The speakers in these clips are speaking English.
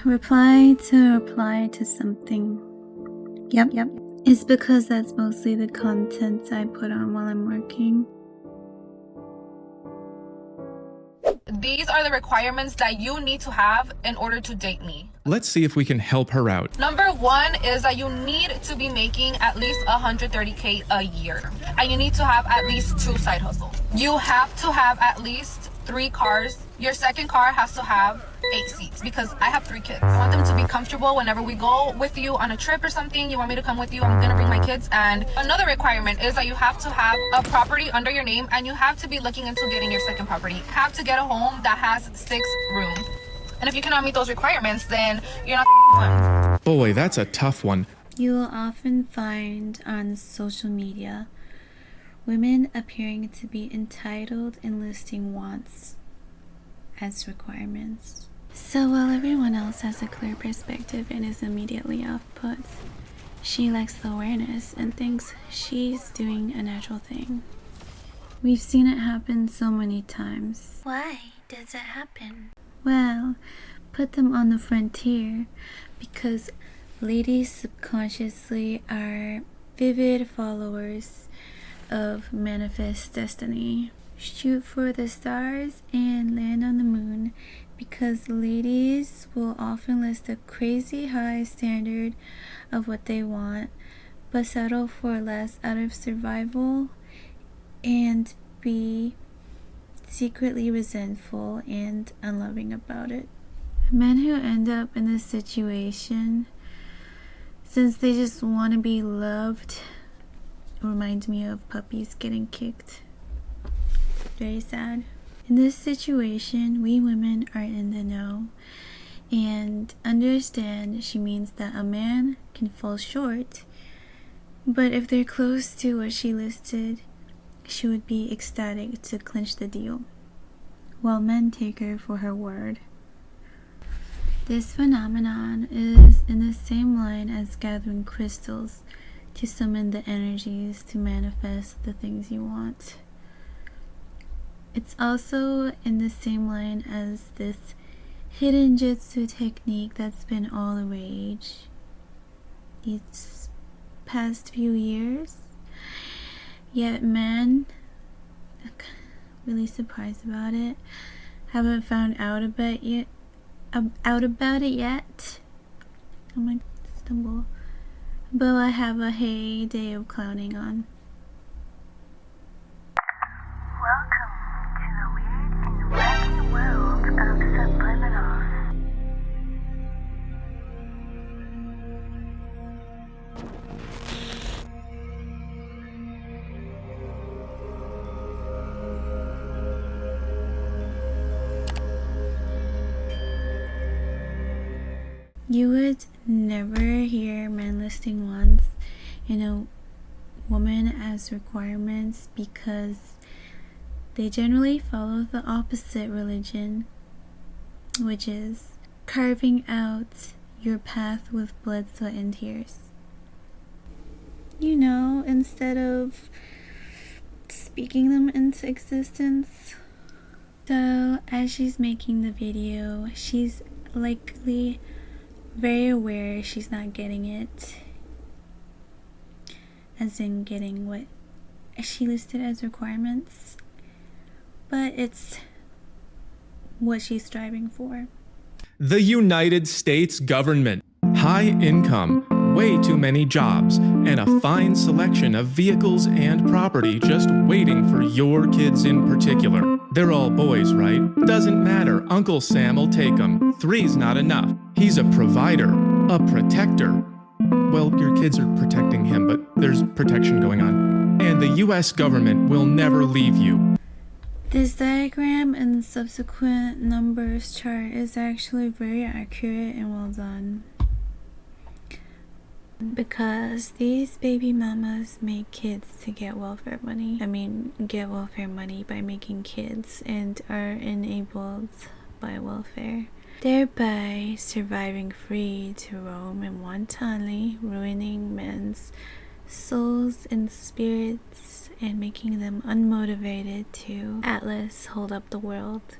reply to something. Yep. It's because that's mostly the content I put on while I'm working. These are the requirements that you need to have in order to date me. Let's see if we can help her out. Number one is that you need to be making at least 130K a year. And you need to have at least 2 side hustles. You have to have at least 3 cars. Your second car has to have 8 seats because I have 3 kids. I want them to be comfortable whenever we go with you on a trip or something. You want me to come with you, I'm gonna bring my kids. And another requirement is that you have to have a property under your name, and you have to be looking into getting your second property. You have to get a home that has 6 rooms. And if you cannot meet those requirements, then you're not one. Boy, that's a tough one. You will often find on social media women appearing to be entitled and listing wants as requirements. So while everyone else has a clear perspective and is immediately off-put, she lacks the awareness and thinks she's doing a natural thing. We've seen it happen so many times. Why does it happen? Well, put them on the frontier because ladies subconsciously are vivid followers of manifest destiny. Shoot for the stars and land on the moon because ladies will often list a crazy high standard of what they want but settle for less out of survival and be secretly resentful and unloving about it. Men who end up in this situation, since they just want to be loved, reminds me of puppies getting kicked. Very sad. In this situation, we women are in the know and understand she means that a man can fall short, but if they're close to what she listed, she would be ecstatic to clinch the deal, while men take her for her word. This phenomenon is in the same line as gathering crystals to summon the energies to manifest the things you want. It's also in the same line as this hidden jutsu technique that's been all the rage these past few years. Yet men, really surprised about it, haven't found out about it yet. I might stumble. But I have a heyday of clowning on. Welcome to the weird and wacky world of subliminals. You would never hear men listing wants in a woman as requirements because they generally follow the opposite religion, which is carving out your path with blood, sweat, and tears. You know, instead of speaking them into existence. So as she's making the video, she's likely very aware she's not getting it, as in getting what she listed as requirements, but it's what she's striving for. The United States government. High income, way too many jobs, and a fine selection of vehicles and property just waiting for your kids in particular. They're all boys, right? Doesn't matter, Uncle Sam will take them. 3's not enough. He's a provider, a protector. Well, your kids are protecting him, but there's protection going on. And the US government will never leave you. This diagram and the subsequent numbers chart is actually very accurate and well done, because these baby mamas make kids to get welfare money. Get welfare money by making kids and are enabled by welfare, thereby surviving free to roam and wantonly ruining men's souls and spirits and making them unmotivated to Atlas hold up the world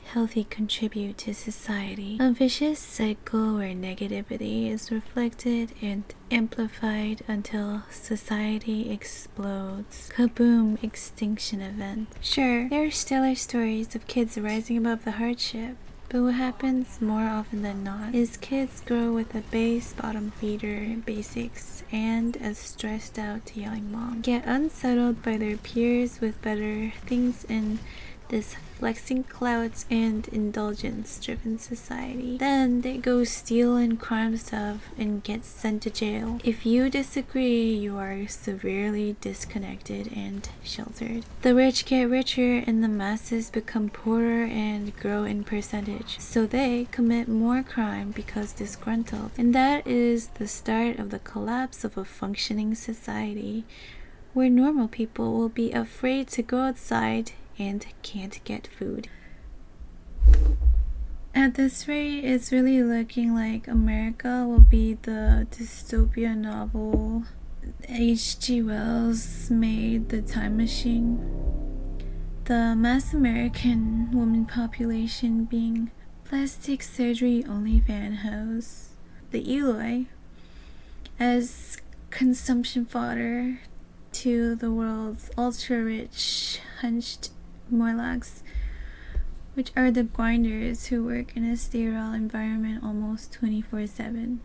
healthy contribute to society. A vicious cycle where negativity is reflected and amplified until society explodes. Kaboom, extinction event. Sure, there still are stories of kids rising above the hardship, but what happens more often than not is kids grow with a base bottom feeder basics and a stressed out yelling mom, get unsettled by their peers with better things in this flexing clouds and indulgence driven society. Then they go steal and crime stuff and get sent to jail. If you disagree, you are severely disconnected and sheltered. The rich get richer and the masses become poorer and grow in percentage. So they commit more crime because disgruntled. And that is the start of the collapse of a functioning society where normal people will be afraid to go outside and can't get food. At this rate, it's really looking like America will be the dystopia novel H.G. Wells made, The Time Machine. The mass American woman population being plastic surgery only fan house. The Eloi as consumption fodder to the world's ultra-rich, hunched Morlocks, which are the grinders who work in a sterile environment almost 24/7.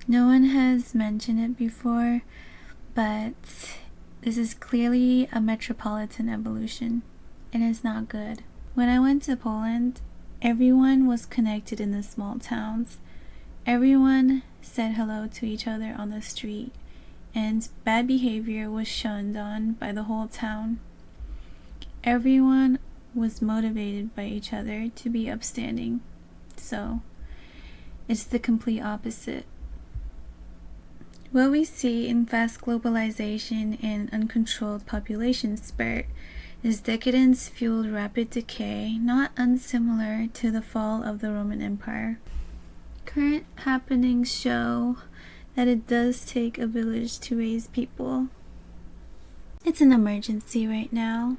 No one has mentioned it before, but this is clearly a metropolitan evolution, and it's not good. When I went to Poland, everyone was connected in the small towns. Everyone said hello to each other on the street, and bad behavior was shunned on by the whole town. Everyone was motivated by each other to be upstanding. So, it's the complete opposite. What we see in fast globalization and uncontrolled population spurt is decadence fueled rapid decay, not unsimilar to the fall of the Roman Empire. Current happenings show that it does take a village to raise people. It's an emergency right now.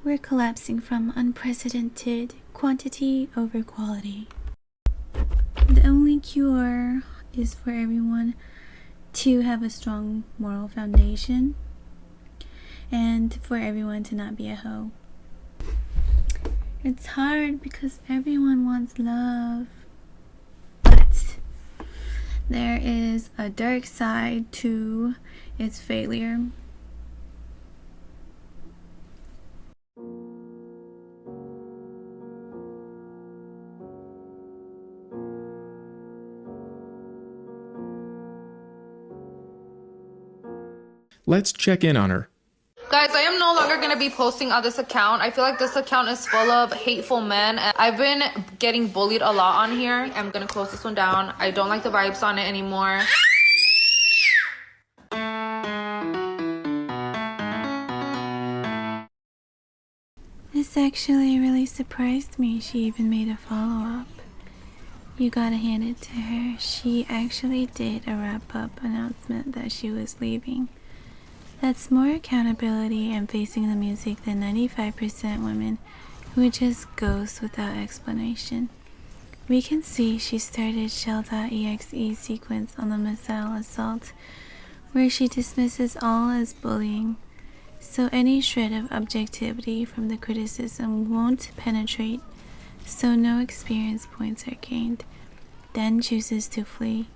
We're collapsing from unprecedented quantity over quality. The only cure is for everyone to have a strong moral foundation, and for everyone to not be a hoe. It's hard because everyone wants love, but there is a dark side to its failure. Let's check in on her. Guys, I am no longer going to be posting on this account. I feel like this account is full of hateful men. And I've been getting bullied a lot on here. I'm going to close this one down. I don't like the vibes on it anymore. This actually really surprised me. She even made a follow-up. You gotta hand it to her. She actually did a wrap-up announcement that she was leaving. That's more accountability and facing the music than 95% women who just ghost without explanation. We can see she started Shell.exe sequence on the missile assault, where she dismisses all as bullying, so any shred of objectivity from the criticism won't penetrate, so no experience points are gained, then chooses to flee.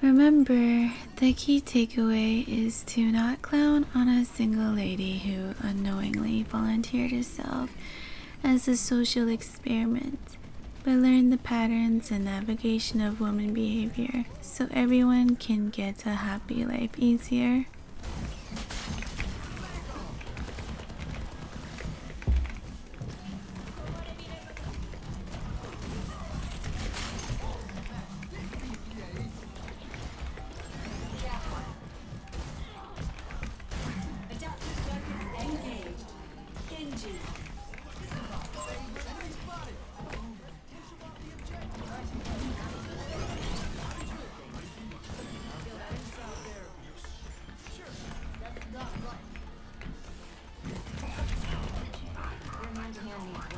Remember, the key takeaway is to not clown on a single lady who unknowingly volunteered herself as a social experiment, but learn the patterns and navigation of woman behavior so everyone can get a happy life easier. hand needs work.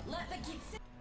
Let the kid sit.